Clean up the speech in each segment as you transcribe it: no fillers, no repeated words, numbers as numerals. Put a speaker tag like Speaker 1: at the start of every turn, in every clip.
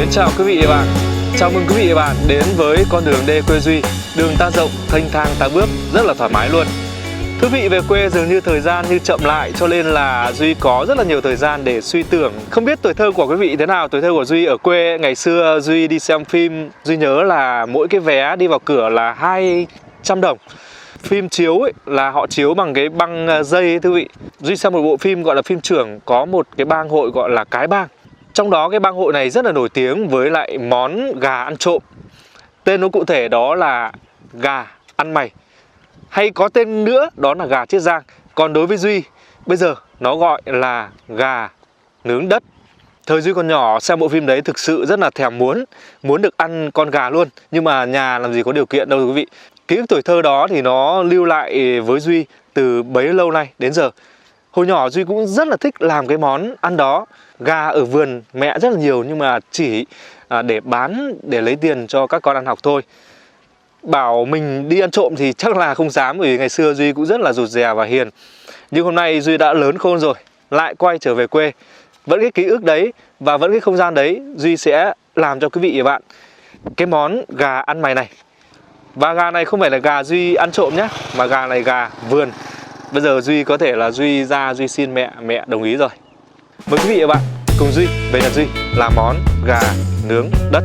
Speaker 1: Mến chào quý vị và bạn. Chào mừng quý vị và bạn đến với con đường đê quê Duy. Đường ta rộng, thênh thang ta bước, rất là thoải mái luôn. Thưa quý vị, về quê dường như thời gian như chậm lại, cho nên là Duy có rất là nhiều thời gian để suy tưởng. Không biết tuổi thơ của quý vị thế nào? Tuổi thơ của Duy ở quê ngày xưa Duy đi xem phim, Duy nhớ là mỗi cái vé đi vào cửa là 200 đồng. Phim chiếu ấy, là họ chiếu bằng cái băng dây ấy, thưa quý vị. Duy xem một bộ phim gọi là phim Trưởng, có một cái bang hội gọi là Cái Bang. Trong đó cái bang hội này rất là nổi tiếng với lại món gà ăn trộm. Tên nó cụ thể đó là gà ăn mày, hay có tên nữa đó là gà Chiết Giang. Còn đối với Duy, bây giờ nó gọi là gà nướng đất. Thời Duy còn nhỏ xem bộ phim đấy thực sự rất là thèm muốn được ăn con gà luôn. Nhưng mà nhà làm gì có điều kiện đâu quý vị. Ký ức tuổi thơ đó thì nó lưu lại với Duy từ bấy lâu nay đến giờ. Hồi nhỏ Duy cũng rất là thích làm cái món ăn đó. Gà ở vườn mẹ rất là nhiều, nhưng mà chỉ để bán, để lấy tiền cho các con ăn học thôi. Bảo mình đi ăn trộm thì chắc là không dám, bởi vì ngày xưa Duy cũng rất là rụt rè và hiền. Nhưng hôm nay Duy đã lớn khôn rồi, lại quay trở về quê. Vẫn cái ký ức đấy và vẫn cái không gian đấy, Duy sẽ làm cho quý vị và bạn cái món gà ăn mày này. Và gà này không phải là gà Duy ăn trộm nhé, mà gà này gà vườn. Bây giờ Duy có thể là Duy ra Duy xin mẹ đồng ý rồi. Mời quý vị và bạn cùng Duy về nhà Duy làm món gà nướng đất.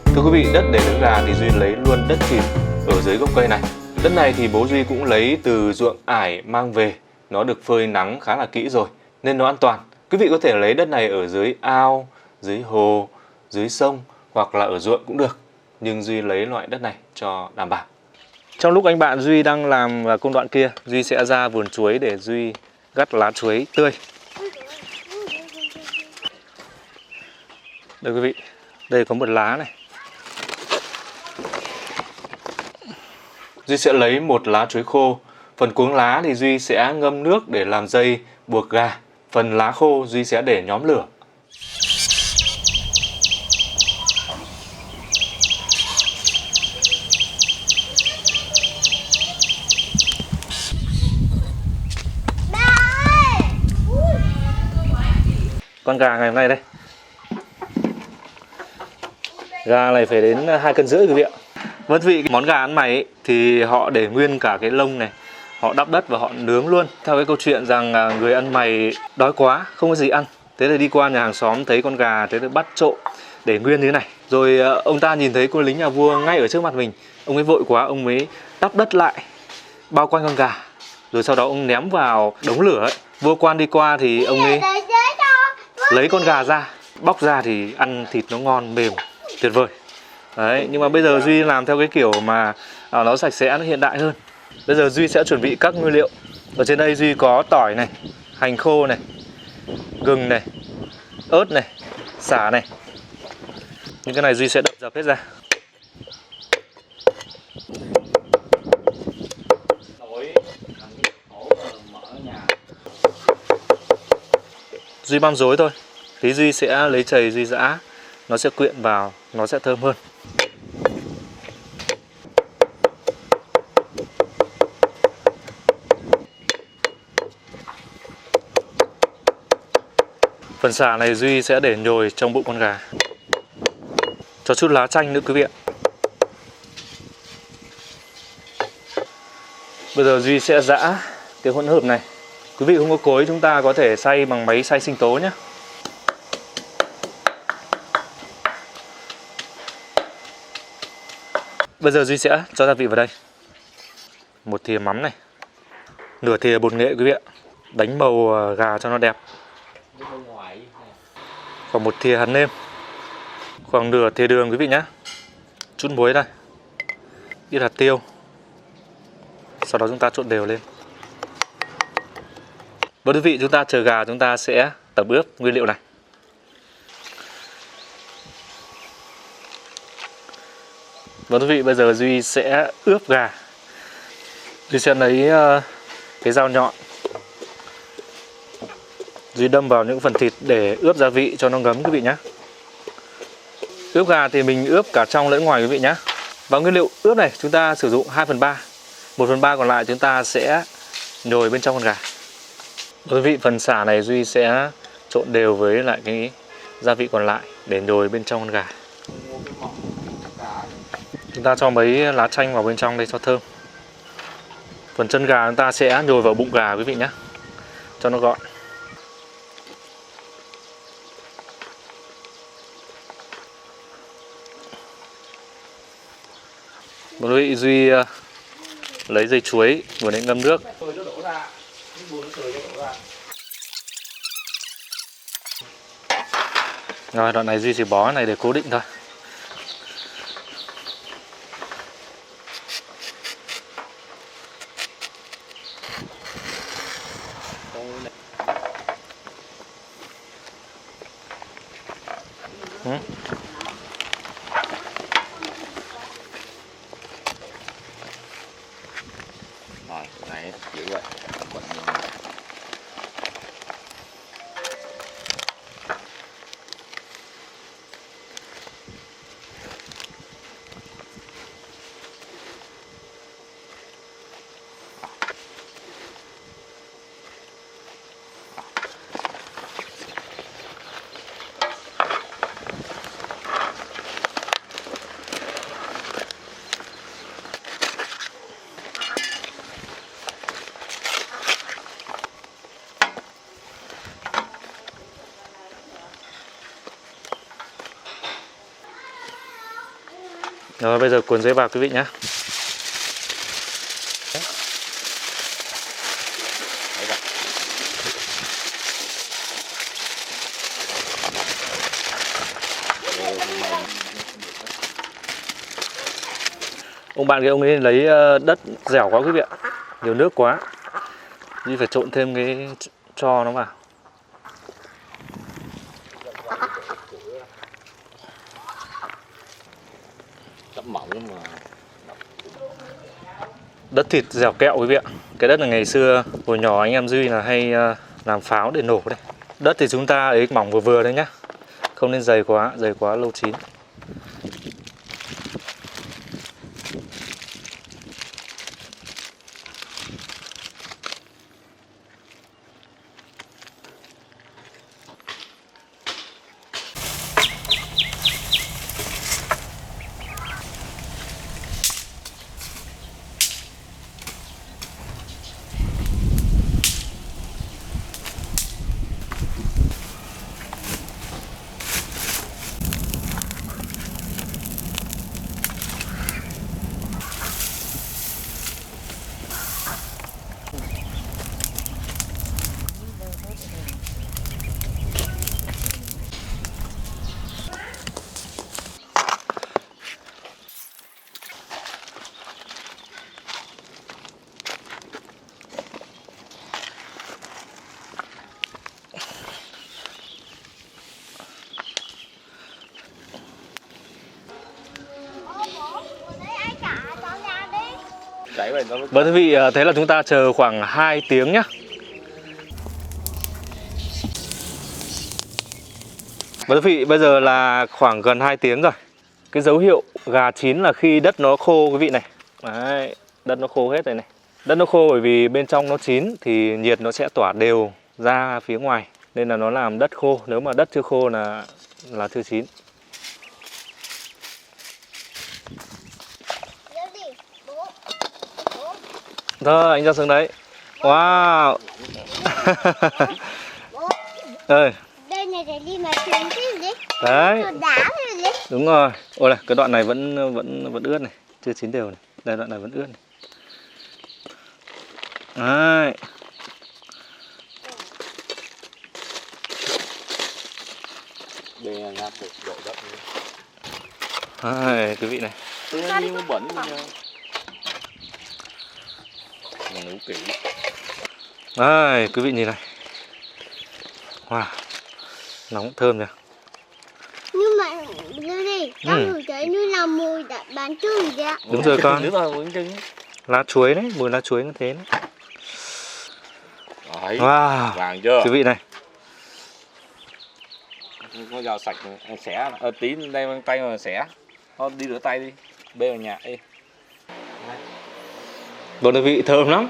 Speaker 1: Thưa quý vị, đất để nướng gà thì Duy lấy luôn đất thịt ở dưới gốc cây này. Đất này thì bố Duy cũng lấy từ ruộng ải mang về. Nó được phơi nắng khá là kỹ rồi nên nó an toàn. Quý vị có thể lấy đất này ở dưới ao, dưới hồ, dưới sông hoặc là ở ruộng cũng được. Nhưng Duy lấy loại đất này cho đảm bảo. Trong lúc anh bạn Duy đang làm công đoạn kia, Duy sẽ ra vườn chuối để Duy gặt lá chuối tươi. Đây quý vị, đây có một lá này. Duy sẽ lấy một lá chuối khô. Phần cuống lá thì Duy sẽ ngâm nước để làm dây buộc gà. Phần lá khô Duy sẽ để nhóm lửa. Con gà ngày hôm nay đây. Gà này phải đến 2,5 cân quý vị ạ. Vâng quý vị, món gà ăn mày ấy, thì họ để nguyên cả cái lông này, họ đắp đất và họ nướng luôn. Theo cái câu chuyện rằng người ăn mày đói quá, không có gì ăn, thế là đi qua nhà hàng xóm thấy con gà, thế là bắt trộm để nguyên như thế này. Rồi ông ta nhìn thấy quân lính nhà vua ngay ở trước mặt mình, ông ấy vội quá, ông ấy đắp đất lại bao quanh con gà. Rồi sau đó ông ném vào đống lửa ấy. Vua quan đi qua thì ông ấy lấy con gà ra, bóc ra thì ăn thịt nó ngon mềm, tuyệt vời. Đấy, nhưng mà bây giờ Duy làm theo cái kiểu mà nó sạch sẽ, nó hiện đại hơn. Bây giờ Duy sẽ chuẩn bị các nguyên liệu. Ở trên đây Duy có tỏi này, hành khô này, gừng này, ớt này, sả này. Những cái này Duy sẽ đập dập hết ra. Duy băm rối thôi. Tí Duy sẽ lấy chày Duy giã, nó sẽ quyện vào, nó sẽ thơm hơn. Phần sả này Duy sẽ để nhồi trong bụng con gà. Cho chút lá chanh nữa quý vị ạ. Bây giờ Duy sẽ giã cái hỗn hợp này. Quý vị không có cối, chúng ta có thể xay bằng máy xay sinh tố nhé. Bây giờ Duy sẽ cho gia vị vào đây. Một thìa mắm này, nửa thìa bột nghệ quý vị ạ, đánh màu gà cho nó đẹp. Khoảng một thìa hạt nêm, khoảng nửa thìa đường quý vị nhé. Chút muối đây, ít hạt tiêu. Sau đó chúng ta trộn đều lên. Với quý vị, chúng ta chờ gà, chúng ta sẽ tẩm ướp nguyên liệu này. Vâng quý vị, bây giờ Duy sẽ ướp gà. Duy sẽ lấy cái dao nhọn, Duy đâm vào những phần thịt để ướp gia vị cho nó ngấm quý vị nhé. Ướp gà thì mình ướp cả trong lẫn ngoài quý vị nhé. Và nguyên liệu ướp này chúng ta sử dụng 2/3. 1/3 còn lại chúng ta sẽ nhồi bên trong con gà. Quý vị, phần sả này Duy sẽ trộn đều với lại cái gia vị còn lại để nhồi bên trong con gà. Chúng ta cho mấy lá chanh vào bên trong đây cho thơm. Phần chân gà chúng ta sẽ nhồi vào bụng gà quý vị nhé, cho nó gọn. Quý vị, Duy lấy dây chuối vừa nãy ngâm nước. Rồi, đoạn này Duy chỉ bó này để cố định thôi.
Speaker 2: Rồi, này giữ vậy.
Speaker 1: Rồi, bây giờ cuốn giấy vào quý vị nhé. Ông bạn kia ông ấy lấy đất dẻo quá quý vị ạ, nhiều nước quá, Duy phải trộn thêm cái tro nó vào.
Speaker 2: Mỏng mà.
Speaker 1: Đất thịt dẻo kẹo quý vị ạ. Cái đất là ngày xưa hồi nhỏ anh em Duy là hay làm pháo để nổ đây. Đất thì chúng ta ấy mỏng vừa vừa đấy nhá, không nên dày quá lâu chín. Vâng quý vị, thế là chúng ta chờ khoảng 2 tiếng nhá. Vâng quý vị, bây giờ là khoảng gần 2 tiếng rồi. Cái dấu hiệu gà chín là khi đất nó khô quý vị này. Đấy, đất nó khô hết rồi này. Đất nó khô bởi vì bên trong nó chín thì nhiệt nó sẽ tỏa đều ra phía ngoài, nên là nó làm đất khô. Nếu mà đất chưa khô là chưa chín. Thôi anh ra xuống đấy. Wow. Ơi.
Speaker 3: Đây này để đi mà xuống chứ đấy.
Speaker 1: Đấy.
Speaker 3: Đá rồi đấy.
Speaker 1: Đúng rồi. Ôi này, cái đoạn này vẫn ướt này, chưa chín đều này. Đây, đoạn này vẫn ướt này. Đấy.
Speaker 2: Đây là ngáp được độ đất.
Speaker 1: Đấy, quý vị này.
Speaker 2: Tự nhiên nó bẩn nha. Mình nấu kỹ.
Speaker 1: Đây, quý vị nhìn này. Wow. Nóng thơm nhỉ.
Speaker 3: Nhưng mà đưa đi, trong người thấy như là mùi đã bán trứng vậy ạ.
Speaker 1: Đúng rồi con.
Speaker 2: Nước là bánh trứng.
Speaker 1: Lá chuối đấy, mùi lá chuối như thế đấy.
Speaker 2: Đấy.
Speaker 1: Wow.
Speaker 2: Vàng chưa?
Speaker 1: Quý vị này.
Speaker 2: Con dao sạch xẻ tí đây bằng tay mà xẻ. Thôi đi rửa tay đi. Bê vào nhà đi.
Speaker 1: Vâng quý vị, thơm lắm.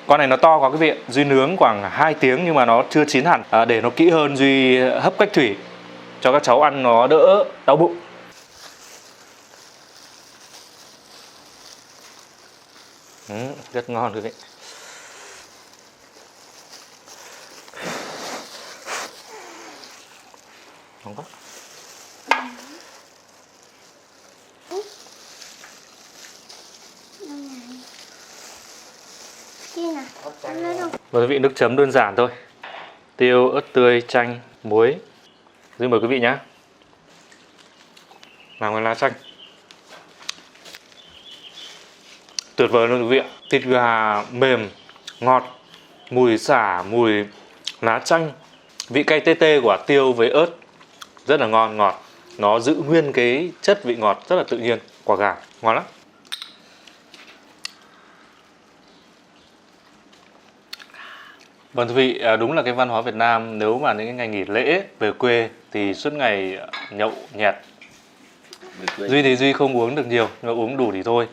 Speaker 1: Con này nó to quá quý vị. Duy nướng khoảng 2 tiếng nhưng mà nó chưa chín hẳn. Để nó kỹ hơn Duy hấp cách thủy cho các cháu ăn nó đỡ đau bụng. Rất ngon quý vị. Ngon quá. Và quý vị, nước chấm đơn giản thôi. Tiêu, ớt tươi, chanh, muối. Duy mời quý vị nhé. Làm cái lá chanh. Tuyệt vời luôn quý vị ạ. Thịt gà mềm, ngọt, mùi sả, mùi lá chanh, vị cay tê tê của tiêu với ớt rất là ngon, ngọt. Nó giữ nguyên cái chất vị ngọt rất là tự nhiên quả gà, ngon lắm. Vâng quý vị, đúng là cái văn hóa Việt Nam nếu mà những cái ngày nghỉ lễ về quê thì suốt ngày nhậu nhẹt. Duy thì Duy không uống được nhiều, nhưng mà uống đủ thì thôi.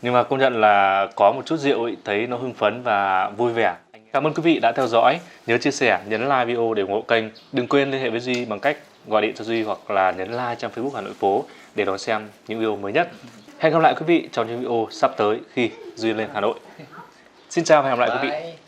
Speaker 1: Nhưng mà công nhận là có một chút rượu ấy, thấy nó hưng phấn và vui vẻ. Cảm ơn quý vị đã theo dõi. Nhớ chia sẻ, nhấn like video để ủng hộ kênh. Đừng quên liên hệ với Duy bằng cách gọi điện cho Duy hoặc là nhấn like trong Facebook Hà Nội Phố để đón xem những video mới nhất. Hẹn gặp lại quý vị trong những video sắp tới khi Duy lên Hà Nội. Xin chào và hẹn gặp lại quý vị.